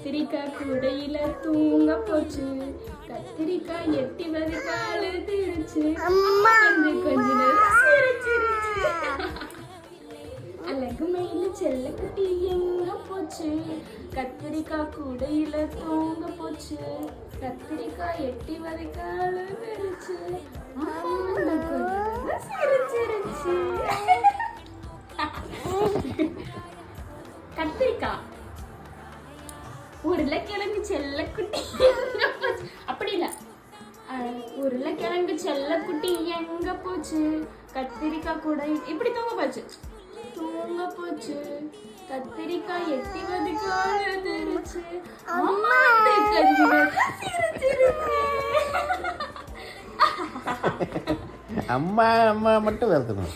கத்திரிக்காய் கூடையில தூங்க போச்சு, கத்திரிக்காய் எட்டி வந்து காலு திருச்சு, கொஞ்ச நேரம் சிரிச்சிருச்சு. அழகு மயில் செல்லக்குட்டி எங்க போச்சு, கத்திரிக்காய் கூடையில தூங்க போச்சு, கத்திரிக்காய் எட்டி வந்து காலு திருச்சு, சிரிச்சிருச்சு. கத்திரிக்காய் உருளைக்கிழங்கு செல்லக்குட்டி அப்படி இல்ல, உருளைக்கிழங்கு செல்லக்குட்டி எங்க போச்சு, கத்திரிக்காய் கூட இப்படி தூங்க போச்சு, தூங்க போச்சு, கத்திரிக்காய் எட்டி வந்து காலு அம்மா அம்மா அம்மா மட்டும் வருத்தணும்.